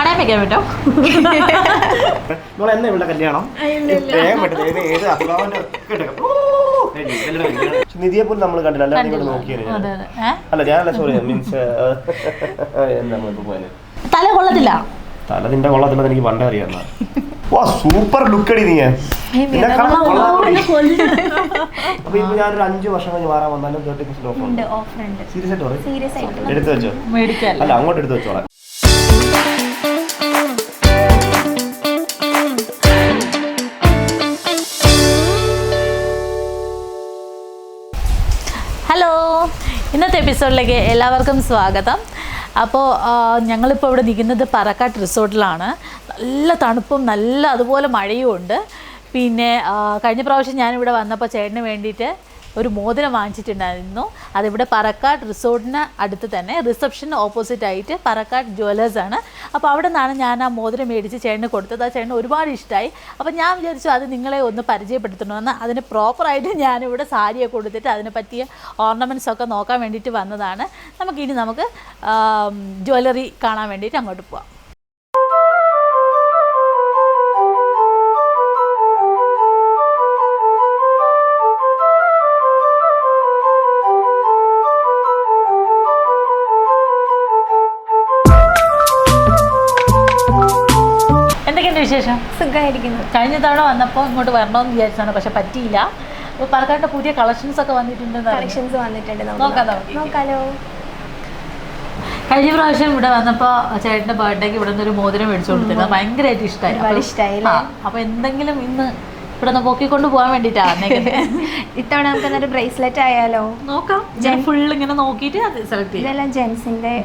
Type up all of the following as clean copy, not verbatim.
പണയം വെക്കാൻ പറ്റോ? എന്നെ ഇവിടെ കല്യാണം നിധിയെ പോലും നമ്മൾ കണ്ടില്ല. അല്ലാതെ നോക്കിയത് അല്ല ഞാനല്ല, സോറി മീൻസ് എന്താ പോയത്. തല കൊള്ളത്തില്ല. തല നിന്റെ കൊള്ളത്തില്ലെന്ന് എനിക്ക് പണ്ടേ അറിയാം. വാ സൂപ്പർ ലുക്ക് അടി നീ. അപ്പൊ ഇപ്പൊ ഞാനൊരു 5 വർഷം കഴിഞ്ഞ് മാറാൻ വന്നാലും 30% ഓഫ് ഉണ്ട്. സീരിയസ് ആയിട്ട് എടുത്തു വെച്ചോ? അല്ല അങ്ങോട്ട് എടുത്തു വെച്ചോളാം. ഹലോ, ഇന്നത്തെ എപ്പിസോഡിലേക്ക് എല്ലാവർക്കും സ്വാഗതം. അപ്പോൾ ഞങ്ങളിപ്പോൾ ഇവിടെ നിൽക്കുന്നത് പറക്കാട്ട് റിസോർട്ടിലാണ്. നല്ല തണുപ്പും നല്ല അതുപോലെ മഴയും ഉണ്ട്. പിന്നെ കഴിഞ്ഞ പ്രാവശ്യം ഞാനിവിടെ വന്നപ്പോൾ ചേട്ടന് വേണ്ടിയിട്ട് ഒരു മോതിരം വാങ്ങിച്ചിട്ടുണ്ടായിരുന്നു. അതിവിടെ പറക്കാട്ട് റിസോർട്ടിന് അടുത്ത് തന്നെ, റിസപ്ഷന് ഓപ്പോസിറ്റായിട്ട് പറക്കാട്ട് ജ്വല്ലേഴ്സാണ്. അപ്പോൾ അവിടെ നിന്നാണ് ഞാൻ ആ മോതിരം മേടിച്ച് ചേട്ടന് കൊടുത്തത്. ആ ചേട്ടന് ഒരുപാട് ഇഷ്ടമായി. അപ്പോൾ ഞാൻ വിചാരിച്ചു അത് നിങ്ങളെ ഒന്ന് പരിചയപ്പെടുത്തണമെന്ന്. അതിന് പ്രോപ്പറായിട്ട് ഞാനിവിടെ സാരിയൊക്കെ കൊടുത്തിട്ട് അതിനെ പറ്റിയ ഓർണമെൻറ്റ്സൊക്കെ നോക്കാൻ വേണ്ടിയിട്ട് വന്നതാണ്. നമുക്ക് ജ്വല്ലറി കാണാൻ വേണ്ടിയിട്ട് അങ്ങോട്ട് പോവാം. വിശേഷം? സുഖമായിരിക്കുന്നു. കഴിഞ്ഞ തവണ വന്നപ്പോൾ ഇങ്ങോട്ട് വരണമെന്ന് വിചാരിച്ചാണ്, പക്ഷെ പറ്റിയില്ല. അപ്പോൾ പാലക്കാട്ടെ പുതിയ കളക്ഷൻസ് ഒക്കെ വന്നിട്ടുണ്ട്. നോക്കാലോ. കഴിഞ്ഞ പ്രാവശ്യം ഇവിടെ വന്നപ്പോൾ ചേട്ടൻ്റെ ബർത്ത്ഡേക്ക് ഇവിടെ നിന്ന് ഒരു മോതിരം മേടിച്ചു കൊടുത്തിരുന്നു. ഭയങ്കരമായിട്ട് ഇഷ്ടമായി. അപ്പോൾ എന്തെങ്കിലും ഇന്ന് ഇവിടെ നിന്ന് പൊക്കിക്കൊണ്ട് പോകാൻ വേണ്ടിയിട്ടാണ്. ഇത്തവണ നമുക്ക് എന്നൊരു ബ്രേസ്ലെറ്റ് ആയാലോ? നോക്കാം. ഫുൾ ഇങ്ങനെ നോക്കിയിട്ട് അത് സെലക്ട് ചെയ്യാം. ഇതെല്ലാം ജെൻസിന്റെ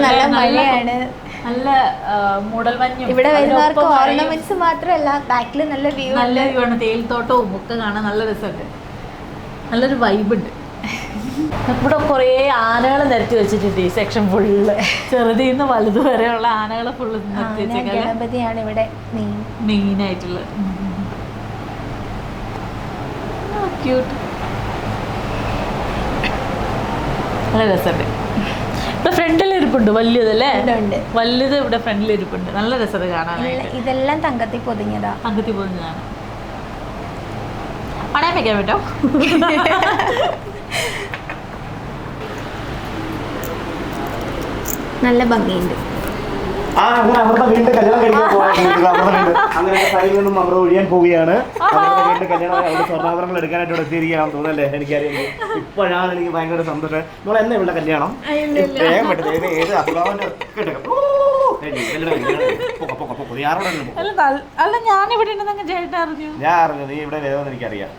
നല്ല മഴയാണ്. നല്ല മൂടൽ മഞ്ഞും. ഇവിടെ വരുന്നവർക്ക് ഓർണമെന്റ്സ് മാത്രമല്ല, ബാക്കിൽ നല്ല വ്യൂ ആണ്. തേയിലത്തോട്ടവും ഒക്കെ കാണാൻ നല്ല രസമുണ്ട്. നല്ലൊരു വൈബുണ്ട്. ഇവിടെ കുറേ ആനകൾ നിരത്തി വെച്ചിട്ടുണ്ട്. ഈ സെക്ഷൻ ഫുള്ള് ചെറുതിൽ നിന്ന് വലുത് വരെയുള്ള ആനകൾ ഫുള്ള് നിരത്തി വെച്ചേക്കാം. ഗണപതിയാണ് ഇവിടെ മെയിൻ ആയിട്ടുള്ളത്. ക്യൂട്ട്. നല്ല രസമുണ്ട്. ഇവിടെ ഫ്രണ്ടിൽ ഇരിപ്പുണ്ട് വലിയതല്ലേ? വലുത് ഇവിടെ ഫ്രണ്ടിൽ ഇരിപ്പുണ്ട്. നല്ല രസത കാണാനായിട്ട്. ഇതെല്ലാം തങ്കത്തിൽ പൊതിഞ്ഞതാണ്. പണയം വെക്കാൻ പറ്റോ? നല്ല ഭംഗിയുണ്ട്. അവരുടെ വീണ്ടും കല്യാണം കഴിക്കാൻ അങ്ങനെ സൈഡിൽ നിന്നും അവർ ഒഴിയാൻ പോവുകയാണ്. വീണ്ടും കല്യാണം അവരുടെ സ്വർണ്ണാഭരണങ്ങൾ എടുക്കാനായിട്ട് ഇവിടെ എത്തിയിരിക്കുകയാണെന്ന് തോന്നല്ലേ? എനിക്കറിയാം. ഇപ്പോഴാണ് എനിക്ക് ഭയങ്കര സന്തോഷം. നമ്മൾ എന്നെ ഇവിടെ കല്യാണം ഏത് അസുഖാവന്റെ ഞാൻ അറിഞ്ഞു. നീ ഇവിടെ വരുമെന്ന് എനിക്കറിയാം.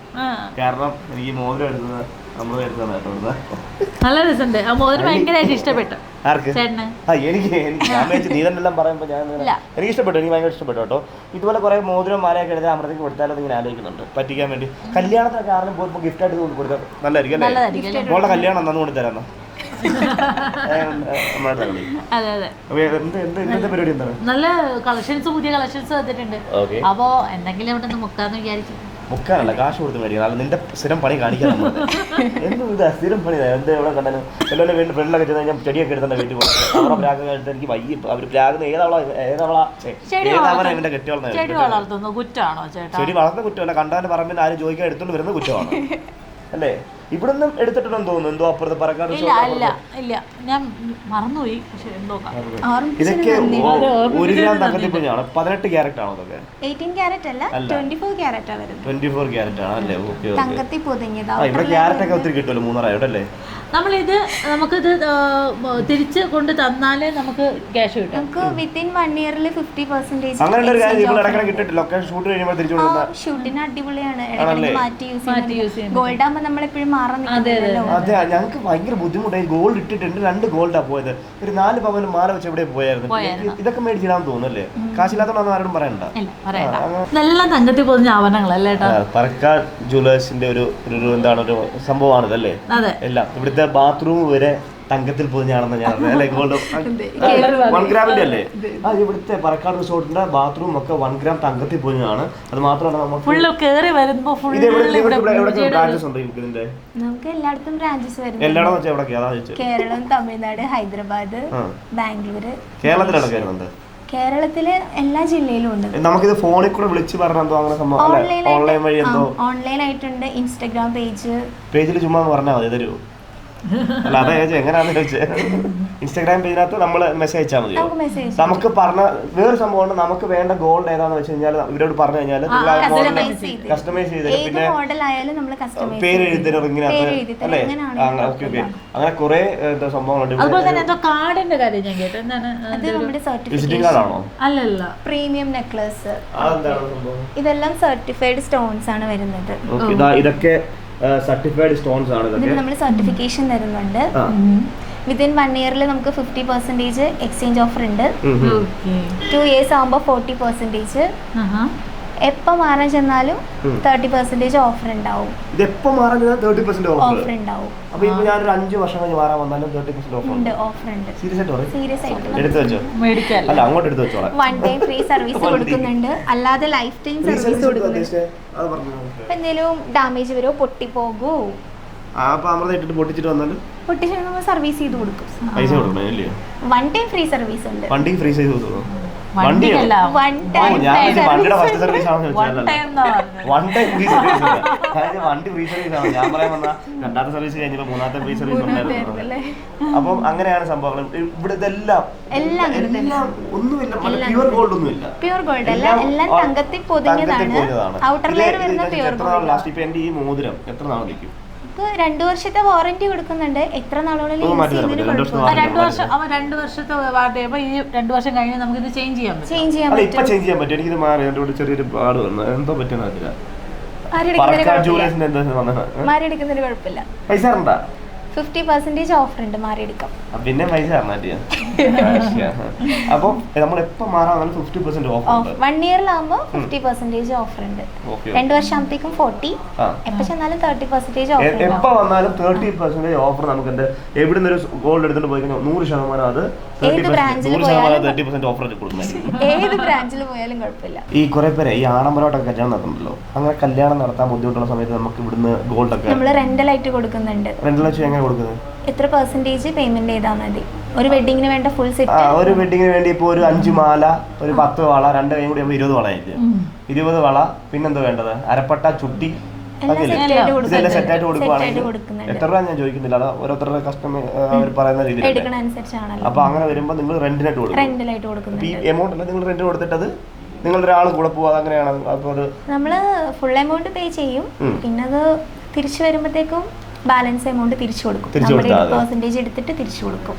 കാരണം എനിക്ക് മോതിരം എടുത്തത് നമ്മൾ എടുത്തതാണ് കേട്ടോ. നല്ല രസമുണ്ട്. ആ മോതിരം ഭയങ്കരമായിട്ട് ഇഷ്ടപ്പെട്ടു. എനിക്ക് നീ തന്നെ പറയുമ്പോൾ എനിക്ക് ഇഷ്ടപ്പെട്ടു. എനിക്ക് ഭയങ്കര ഇഷ്ടപ്പെട്ടു കേട്ടോ. ഇതുപോലെ കുറെ മോതിരം മാലയൊക്കെ എടുത്ത് അമൃതയ്ക്ക് കൊടുത്താലും ഇങ്ങനെ ആലോചിക്കുന്നുണ്ട് പറ്റിക്കാൻ വേണ്ടി. കല്യാണത്തിനൊക്കെ ആരെങ്കിലും പോയപ്പോൾ ഗിഫ്റ്റ് ആയിട്ട് കൊടുത്താൽ നല്ലതായിരിക്കും അല്ലേ? മോളുടെ കല്യാണം നന്നു കൊണ്ട് തരാന്നോ? നല്ല കളക്ഷൻസ്, പുതിയ കളക്ഷൻസ് വന്നിട്ടുണ്ട്. അപ്പൊ എന്തെങ്കിലും ഇവിടെ മുക്കാന്ന് വിചാരിച്ചു. മുക്കാനല്ല കാശ് കൊടുത്ത് മേടിക്കണം. അല്ല നിന്റെ സ്ഥിരം പണി കാണിക്കാൻ എന്തും ഇതാ സ്ഥിരം പണി. എന്ത് എവിടെ കണ്ടാലും എല്ലാവരും വീട്ടിൽ ഫ്രണ്ടിലൊക്കെ ചെന്ന് കഴിഞ്ഞാൽ ചെടിയൊക്കെ എടുത്തന്നെ വീട്ടിൽ പോകും. അവരുടെ പ്രാഗ് എടുത്ത് എനിക്ക് വയ്യ. അവർ പ്രാഗുന്ന ഏതാവളെ എന്റെ കെട്ടിയോളെ ചെടി വളർത്തുന്നു കുറ്റാണോ ചേട്ടാ? ചെടി വളർന്ന കുറ്റമല്ല, കണ്ടാന്റെ പറമ്പിൽ ആരും ചോദിക്കാൻ എടുത്തോണ്ട് വരുന്ന കുറ്റമാണ് അല്ലേ? ഇവിടുന്ന് എടുത്തിട്ടുണ്ടെന്ന് തോന്നുന്നു. എന്തോ അപ്പുറത്ത് പറക്കാട് ഇല്ല ഞാൻ മറന്നുപോയി. പക്ഷെ എന്തോ ഇതൊക്കെ 1 ഗ്രാം തങ്കത്തിപ്പൊടിയാണ്. 18 ക്യാരറ്റ് ആണോ ഇതൊക്കെ? 18 ക്യാരറ്റ് അല്ല 24 ക്യാരറ്റ് ആണ് വരുന്നത്. 24 ക്യാരറ്റ് ആണ് അല്ലേ? ഓക്കെ. തങ്കത്തി പൊതിഞ്ഞത്. ഇവിടെ ക്യാരറ്റ് ഒക്കെ ഒത്തിരി കിട്ടുമല്ലോ 3,000 അല്ലേ? നമുക്കിത് തിരിച്ച് കൊണ്ട് തന്നാലേ നമുക്ക് ക്യാഷ് കിട്ടും. നമുക്ക് വിത്തിൻ 1 ഇയറിൽ 50% അങ്ങനെയുള്ള ഒരു കാര്യം ഇവിടെ ഇടയ്ക്കിടെ കിട്ടിട്ടില്ല. ഒക്കെ ഷൂട്ട് കഴിയുമ്പോൾ തിരിച്ചു കൊടുക്കുന്ന ഷൂട്ടിന് അടിപൊളിയാണ്. ഇടയ്ക്കിടെ മാറ്റി യൂസ് ചെയ്യും. ഗോൾഡ് ആകുമ്പോൾ നമ്മളെപ്പോഴും മാറാൻ നിൽക്കുന്നില്ലല്ലോ. അതെ, ഞങ്ങൾക്ക് ഭയങ്കര ബുദ്ധിമുട്ടായി. ഗോൾഡ് ഇട്ടിട്ടുണ്ട്, 2 ഗോൾഡാ പോയത്. ഒരു 4 പവന് മാല വെച്ച് എവിടെ പോയായിരുന്നു. ഇതൊക്കെ മേടിച്ചിടാൻ തോന്നുന്നല്ലേ? കാശില്ലാത്തോണ്ടൊന്നും ആരോടും പറയണ്ട. നല്ല തങ്കത്തിൽ പൊതിഞ്ഞ ആഭരണങ്ങളല്ലേ? പറക്കാട് ജുവലേഴ്സിന്റെ ഒരു എന്താണ് ഒരു സംഭവമാണ് ഇതല്ലേ? എല്ലാം ഇവിടുത്തെ ബാത്റൂം വരെ തങ്കത്തിൽ പൊതിഞ്ഞാണെന്ന് ഞാൻ അല്ലേ? ഗോൾഡ് 1 ഗ്രാമിന്റെ അല്ലേ? ഇവിടുത്തെ പറക്കാട് റിസോർട്ടിന്റെ ബാത്റൂം ഒക്കെ 1 ഗ്രാം തങ്കത്തിൽ പൊതിഞ്ഞാണ്. അത് മാത്രമല്ല നമുക്ക് നമുക്ക് എല്ലായിടത്തും ബ്രാഞ്ചസ് വരും. എല്ലായിടം വെച്ചാൽ എവിടെയൊക്കെയാ? കേരളം, തമിഴ്നാട്, ഹൈദരാബാദ്, ബാംഗ്ലൂര്. കേരളത്തിലൊക്കെ വരുന്നുണ്ട്. കേരളത്തില് എല്ലാ ജില്ലയിലും ഉണ്ട്. നമുക്കിത് ഫോണിൽ കൂടെ വിളിച്ച് പറഞ്ഞോ അങ്ങനെ സംഭവം? ഓൺലൈൻ വഴി എന്തോ ഓൺലൈൻ ആയിട്ടുണ്ട്. ഇൻസ്റ്റാഗ്രാം പേജിൽ ചുമ്മാ പറഞ്ഞാൽ മതി തരൂ. അല്ല അതാ ചോദിച്ചത്, എങ്ങനെയാണെന്ന് ചോദിച്ചത്. ഇൻസ്റ്റാഗ്രാം പേജിനകത്ത് നമ്മൾ മെസ്സേജ് അയച്ചാൽ മതിയോ? നമുക്ക് പറഞ്ഞ വേറെ സംഭവം, നമുക്ക് വേണ്ട ഗോൾഡ് ഏതാന്ന് വെച്ച് കഴിഞ്ഞാൽ ഇവരോട് പറഞ്ഞു കഴിഞ്ഞാൽ കസ്റ്റമൈസ് ചെയ്തിട്ട് പിന്നെ പേര് എഴുതിരും ഇങ്ങനകത്ത് അല്ലേ? Okay okay. അങ്ങനെ കുറെ സംഭവങ്ങളുണ്ട്. വിസിറ്റിംഗ് കാർഡ് ആണോ? അല്ലല്ല, പ്രീമിയം നെക്ലസ്. ഇതെല്ലാം സർട്ടിഫൈഡ് സ്റ്റോൺസ് ആണ് വരുന്നത്. ഇതൊക്കെ സർട്ടിഫൈഡ് സ്റ്റോൺസ് ആണ്. ഇതൊക്കെ നമ്മൾ സർട്ടിഫിക്കേഷൻ തരുന്നുണ്ട്. വിത്തിൻ 1 ഇയറിൽ നമുക്ക് 50% എക്സ്ചേഞ്ച് ഓഫർ ഉണ്ട്. 2 ഇയേഴ്സ് ആകുമ്പോൾ 40%. എപ്പോൾ മാറാൻ ചെന്നാലും 30% ഓഫർ ഉണ്ടാവും. ഇത് എപ്പോൾ മാറാൻ ചെന്നാൽ 30% ഓഫർ ഉണ്ടാവും. അപ്പോൾ ഇപ്പോൾ ഞാൻ ഒരു 5 വർഷം കഴിഞ്ഞ് മാറാൻ വന്നാലും 30% ഓഫർ ഉണ്ട്. ഓഫർ ഉണ്ട്. സീരിയസ് ആയിട്ട് എടുത്തു വെച്ചോ? അല്ല, അങ്ങോട്ട് എടുത്തു വെച്ചോളാം. 1 ടൈം ഫ്രീ സർവീസ് കൊടുക്കുന്നുണ്ട്. അല്ലാതെ ലൈഫ് ടൈം സർവീസ് കൊടുക്കുന്നുണ്ട്. എന്തെങ്കിലും ഡാമേജ് വരുമോ, പൊട്ടിപ്പോകൂ, പൊട്ടിച്ചിട്ട് വന്നാലും പൊട്ടിച്ചിട്ട് നമ്മൾ സർവീസ് ചെയ്ത് കൊടുക്കും. പൈസ കൊടുക്കണേ? 1 ടൈം ഫ്രീ സർവീസ് ഉണ്ട്. വണ്ടി ഫ്രീ സർവീസ് വണ്ടിയുടെ ഫസ്റ്റ് സർവീസ് ആണെന്ന് വണ്ടി ഫ്രീ സർവീസ് ആണ് ഞാൻ പറയാൻ വന്ന. 2ാമത്തെ സർവീസ് കഴിഞ്ഞപ്പോ 3ാമത്തെ ഫ്രീ സർവീസ് ഉണ്ടായിരുന്നു. അപ്പം അങ്ങനെയാണ് സംഭവങ്ങൾ. ഇവിടെ ഇതെല്ലാം ഒന്നുമില്ല, പ്യൂർ ഗോൾഡ് ഒന്നുമില്ല. പ്യൂർ ഗോൾഡ് അല്ല, എല്ലാം തങ്കത്തിൽ പൊതിഞ്ഞതാണ്. ഔട്ടർ ലെയർ വരുന്ന പ്യൂർ ഗോൾഡ്. ലാസ്റ്റ് ഇപ്പൊ എന്റെ ഈ മോതിരം എത്ര നാൾ നിൽക്കും? 2 വർഷത്തെ വാറന്റി കൊടുക്കുന്നുണ്ട്. എത്ര നാളുകളിൽ 2 വർഷത്തെ വാറന്റി. അപ്പൊ ഈ 2 വർഷം കഴിഞ്ഞ് നമുക്ക് ഇത് ചേഞ്ച് ചെയ്യാൻ പറ്റും. ഇപ്പൊ ചേഞ്ച് ചെയ്യാൻ പറ്റും. എനിക്കിത് മാറി എന്റെ കൂടെ ചെറിയൊരു പാട് വന്നു. എന്തോ പറ്റുന്ന മാറിയെടുക്കുന്നതിന് കുഴപ്പമില്ല. പൈസ 50% ഓഫർ ഉണ്ട്. മാറിയെടുക്കാം. പിന്നെ പൈസ അപ്പൊ നമ്മൾ എപ്പോ മാറാൻ 50% ഓഫർ. 1 ഇയറിലാകുമ്പോ 50% ഓഫർ ഉണ്ട്. 2 വർഷമാകുമ്പോഴത്തേക്കും 40. എപ്പോ ചെന്നാലും 30% ഓഫർ. എപ്പോ വന്നാലും 30% ഓഫർ. നമുക്ക് എന്ത് എവിടുന്ന് ഒരു ഗോൾഡ് എടുത്തിട്ട് പോയി കഴിഞ്ഞാൽ 100% അത് 30% ഓഫർ കൊടുക്കുന്നത്. ഏത് ബ്രാഞ്ചിൽ പോയാലും കുഴപ്പമില്ല. ഈ കുറെ പേരെ ഈ ആഡംബരമായിട്ടൊക്കെ കല്യാണം നടത്തുന്നുണ്ടല്ലോ. അങ്ങനെ കല്യാണം നടത്താൻ ബുദ്ധിമുട്ടുള്ള സമയത്ത് നമുക്ക് ഇവിടുന്ന് ഗോൾഡ് ഒക്കെ നമ്മൾ റെന്റലായിട്ട് കൊടുക്കുന്നുണ്ട്. റെന്റലായിട്ട് എങ്ങനെ കൊടുക്കുന്നത്? എത്ര പെർസെന്റേജ് പേയ്മെന്റ് ചെയ്താൽ മതി. ഒരു വെഡിങ്ങിന് വേണ്ട ഫുൾ സെറ്റ്. ഒരു വെഡിങ്ങിന് വേണ്ടി ഇപ്പൊ ഒരു 5 മാല, ഒരു 10 വള, 2 കൈയും കൂടി 20 വള ആയിരിക്കും. 20 വള. പിന്നെന്തോ വേണ്ടത്? അരപ്പട്ട, ചുട്ടി, ഇതെല്ലാം സെറ്റായിട്ട് കൊടുക്കുവാണെങ്കിൽ എത്ര രൂപ ഞാൻ ചോദിക്കുന്നില്ല. അത് ഓരോരുത്തരുടെ കസ്റ്റമർ അവർ പറയുന്ന രീതിയിൽ. അപ്പൊ അങ്ങനെ വരുമ്പോൾ നിങ്ങൾ റെന്റിനായിട്ട് കൊടുക്കും. ഈ എമൗണ്ട് അല്ല, നിങ്ങൾ റെന്റ് കൊടുത്തിട്ടത് നിങ്ങളുടെ ഒരാൾ കൂടെ പോവാ, അങ്ങനെയാണ്. അപ്പോൾ അത് നമ്മള് ഫുൾ എമൗണ്ട് പേ ചെയ്യും. പിന്നെ അത് തിരിച്ചു വരുമ്പോഴത്തേക്കും ബാലൻസ് എമൗണ്ട് തിരിച്ചു കൊടുക്കും. പെർസെന്റേജ് എടുത്തിട്ട് തിരിച്ചു കൊടുക്കും.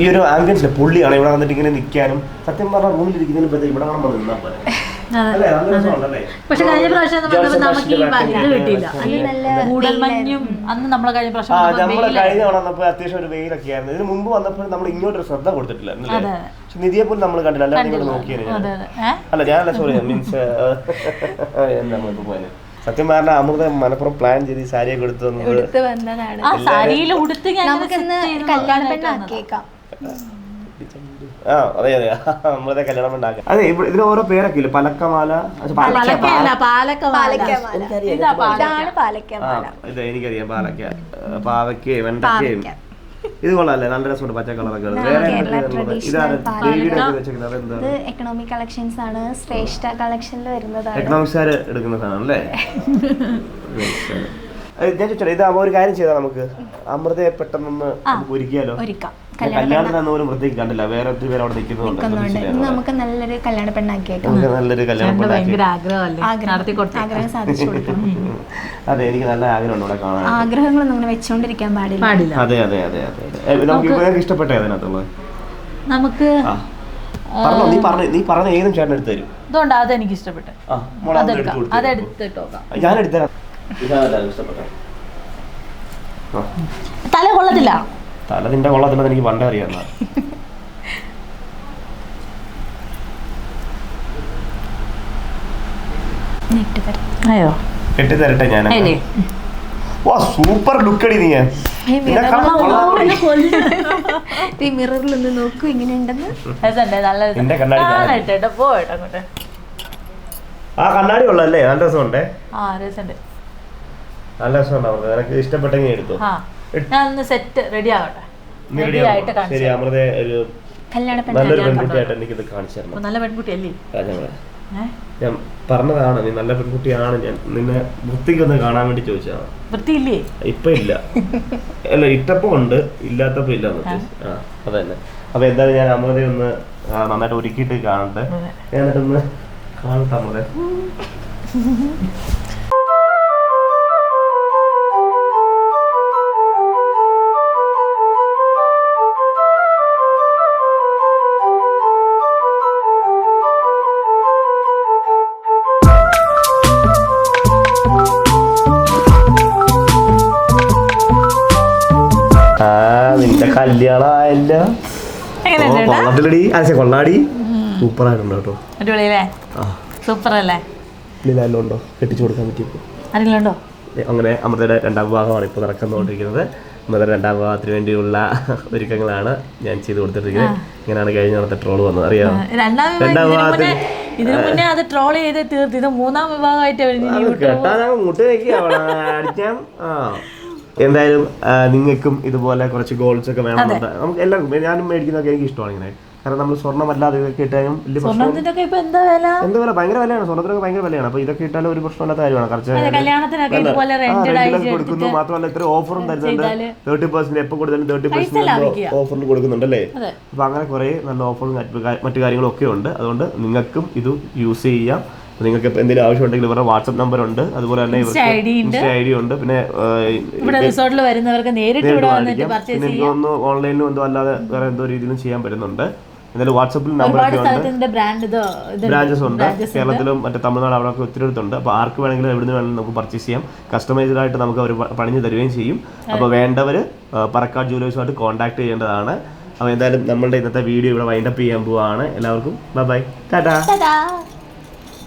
ഈ ഒരു ആംബിയൻസിലെ പുള്ളിയാണ് ഇവിടെ വന്നിട്ട് ഇങ്ങനെ നിൽക്കാനും. സത്യം പറഞ്ഞാൽ റൂമിൽ ഇരിക്കുന്നതിന് ഇവിടെ നമ്മൾ നിന്നാൽ പോലെ. പക്ഷെ കഴിഞ്ഞ പ്രാവശ്യം നമുക്ക് ഈ ഇത് കിട്ടിയില്ല. മൂടൽമഞ്ഞും അന്ന് നമ്മളെ കഴിഞ്ഞ പ്രാവശ്യം നമ്മള് കഴിഞ്ഞ തവണ വന്നപ്പോൾ അത്യാവശ്യം ഒരു വെയിലൊക്കെ ആയിരുന്നു. ഇതിന് മുമ്പ് വന്നപ്പോൾ നമ്മൾ ഇങ്ങോട്ടൊരു ശ്രദ്ധ കൊടുത്തിട്ടില്ല. പക്ഷെ നിധിയെ പോലും നമ്മൾ കണ്ടില്ല. അല്ലാതെ ഇങ്ങോട്ട് നോക്കിയായിരുന്നു. അല്ല ഞാനല്ല, സോറി, മീൻസ് നമ്മളിപ്പോ പോയത്. സത്യം പറഞ്ഞാൽ അമൃത മനപ്പുറം പ്ലാൻ ചെയ്ത് സാരിയൊക്കെ എടുത്തു അതെ അതെ നമ്മളെ കല്യാണം ഉണ്ടാക്കാം. അതെ ഇതിന് ഓരോ പേരൊക്കെ ഇല്ല. പലക്കമാല, പാലക്കയല്ല, പാലക്കമാല. ഇതാ ഇതാണ് പാലക്കമാല. ഇത് എനിക്കറിയാം. പാലക്ക, പാവയ്ക്കയും വെണ്ടയ്ക്കയും. ഇത് കൊള്ളാല്ലേ, നല്ല രസമുണ്ട്. പച്ച കളറൊക്കെ. ഇത് എക്കണോമിക് കളക്ഷൻസ് ആണ്. ശ്രേഷ്ഠ കളക്ഷനിൽ വരുന്നതാണ്. എക്കണോമിക്സുകാർ എടുക്കുന്ന സാധനം അല്ലേ? ഞാൻ ചോദിച്ചോ, ഇത് ഒരു കാര്യം ചെയ്താൽ നമുക്ക് അമൃതയെ പെട്ടെന്നൊന്ന് ഒരുക്കിയാലോ? കല്യാണത്തിന് പോലും വൃത്തിക്ക് കണ്ടില്ല. വേറെ ഒത്തിരി പേര് അവിടെ നിൽക്കുന്നുണ്ട്. നമുക്ക് നല്ലൊരു കല്യാണ പെണ്ണാക്കിയിട്ട് നല്ലൊരു കല്യാണം ആഗ്രഹം സാധിച്ചു കൊടുക്കണം. അതെ, എനിക്ക് നല്ല ആഗ്രഹമുണ്ട് ഇവിടെ കാണാൻ. ആഗ്രഹങ്ങളൊന്നും അങ്ങനെ വെച്ചോണ്ടിരിക്കാൻ പാടില്ല. അതെ അതെ അതെ അതെ. നമുക്ക് ഇഷ്ടപ്പെട്ട അതിനകത്തുള്ളത് നമുക്ക് നീ പറഞ്ഞ ഏതും ചേട്ടൻ എടുത്തു തരും. ഇതുകൊണ്ട് അതെനിക്ക് ഇഷ്ടപ്പെട്ടു. അതെടുത്തിട്ടോക്കാം. ഞാൻ എടുത്തരാം. ഇഷ്ടപ്പെട്ട തല കൊള്ളത്തില്ല. തല നിന്റെ കൊള്ളത്തില്ലെന്ന് എനിക്ക് പണ്ടേ അറിയാം. അയ്യോ കെട്ടിത്തരട്ടെ ഞാൻ. സൂപ്പർ ലുക്കടി നീ. മിററിൽ ഒന്ന് നോക്കൂ ഇങ്ങനെ ഉണ്ടെന്ന്. ആ കണ്ണാടി കൊള്ളാല്ലേ? നല്ല രസമുണ്ടേ. നല്ല രസമുണ്ടാവും. നിനക്ക് ഇഷ്ടപ്പെട്ടെങ്കിൽ എടുത്തു. സെറ്റ് റെഡി ആവട്ടെ. ശരി, അമൃത ഒരു നല്ലൊരു പെൺകുട്ടിയായിട്ട് എനിക്കിത് കാണിച്ചു തരണം. നല്ല പെൺകുട്ടിയല്ലേ? ഞാൻ പറഞ്ഞതാണ്, നീ നല്ല പെൺകുട്ടിയാണ്. ഞാൻ നിന്നെ വൃത്തിക്കൊന്ന് കാണാൻ വേണ്ടി ചോദിച്ചതാണ്. വൃത്തിയില്ലേ? ഇപ്പൊ ഇല്ല. അല്ല, ഇട്ടപ്പോ ഉണ്ട്, ഇല്ലാത്തപ്പോ ഇല്ല. അതന്നെ. അപ്പൊ എന്തായാലും ഞാൻ അമൃതയൊന്ന് നന്നായിട്ട് ഒരുക്കിയിട്ട് കാണട്ടെ. എന്നിട്ടൊന്ന് കാണട്ടെ അമൃത. നിന്റെ കല്യാണമായല്ല. കൊള്ളത്തിലടി. കൊള്ളാടി. സൂപ്പറായിട്ടുണ്ട് കേട്ടോ. അടിപൊളിയല്ലേ? സൂപ്പർ അല്ലേ? ഉണ്ടോ കെട്ടിച്ചു കൊടുക്കാൻ പറ്റിയപ്പോ ആരെങ്കിലും? അങ്ങനെ അമൃതയുടെ രണ്ടാം വിവാഹമാണ് ഇപ്പോൾ നടന്നുകൊണ്ടിരിക്കുന്നത്. അമൃതയുടെ രണ്ടാം വിവാഹത്തിന് വേണ്ടിയുള്ള ഒരുക്കങ്ങളാണ് ഞാൻ ചെയ്ത് കൊടുത്തിരിക്കുന്നത്. ഇങ്ങനെയാണ് കഴിഞ്ഞ നടത്ത ട്രോള് വന്നത്, അറിയാമോ? രണ്ടാം വിവാഹത്തിന് ഇതിനു മുന്നേ അത് ട്രോൾ ചെയ്ത് തീർത്ത് ഇത് മൂന്നാം വിഭാഗമായിട്ട് മുട്ട് അടിക്കാം. എന്തായാലും നിങ്ങൾക്കും ഇതുപോലെ കുറച്ച് ഗോൾസ് ഒക്കെ വേണമെന്നുണ്ട്. നമുക്ക് എല്ലാം ഞാനും മേടിക്കുന്നതൊക്കെ എനിക്ക് ഇഷ്ടമാണ് ഇങ്ങനെ. കാരണം നമ്മൾ സ്വർണ്ണമല്ലാതെ ഇതൊക്കെ ഇട്ടാലും വലിയ എന്താ വില? ഭയങ്കര വിലയാണ്. സ്വർണ്ണത്തിനൊക്കെ ഭയങ്കര വിലയാണ്. അപ്പൊ ഇതൊക്കെ ഇട്ടാലും ഒരു പ്രശ്നമില്ലാത്ത കാര്യമാണ്. കുറച്ച് കൊടുക്കുന്നു. മാത്രമല്ല ഇത്ര ഓഫറും തരുന്നുണ്ട്. 30% എപ്പോൾ കൊടുത്താലും 30% ഓഫറിൽ കൊടുക്കുന്നുണ്ടല്ലേ? അപ്പൊ അങ്ങനെ കുറെ നല്ല ഓഫറും മറ്റു കാര്യങ്ങളും ഒക്കെ ഉണ്ട്. അതുകൊണ്ട് നിങ്ങൾക്കും ഇത് യൂസ് ചെയ്യാം. നിങ്ങൾക്ക് എന്തെങ്കിലും ആവശ്യമുണ്ടെങ്കിൽ ഇവരുടെ വാട്സ്ആപ്പ് നമ്പർ ഉണ്ട്. അതുപോലെ തന്നെ ഇൻസ്റ്റ ഐ ഡി ഉണ്ട്. പിന്നെ റിസോർട്ടിൽ വരുന്നവർക്ക് നേരിട്ട് എനിക്ക് ഒന്ന് ഓൺലൈനിലും എന്തോ അല്ലാതെ വേറെ എന്തോ രീതിയിലും ചെയ്യാൻ പറ്റുന്നുണ്ട്. എന്തായാലും വാട്സാപ്പിൽ നമ്പറൊക്കെ ഉണ്ട്. ബ്രാഞ്ചസ് ഉണ്ട് കേരളത്തിലും മറ്റേ തമിഴ്നാട് അവിടെയൊക്കെ ഒത്തിരി അടുത്തുണ്ട്. അപ്പോൾ ആർക്ക് വേണമെങ്കിലും എവിടെ നിന്ന് വേണമെങ്കിലും നമുക്ക് പർച്ചേസ് ചെയ്യാം. കസ്റ്റമൈസ്ഡ് ആയിട്ട് നമുക്ക് അവർ പണിഞ്ഞ് തരുകയും ചെയ്യും. അപ്പോൾ വേണ്ടവർ പറക്കാട് ജുവലേഴ്സുമായിട്ട് കോൺടാക്ട് ചെയ്യേണ്ടതാണ്. അപ്പോൾ എന്തായാലും നമ്മളുടെ ഇന്നത്തെ വീഡിയോ ഇവിടെ വൈൻഡപ്പ് ചെയ്യാൻ പോവാണ്. എല്ലാവർക്കും ബൈ ബൈ, ടാറ്റാ.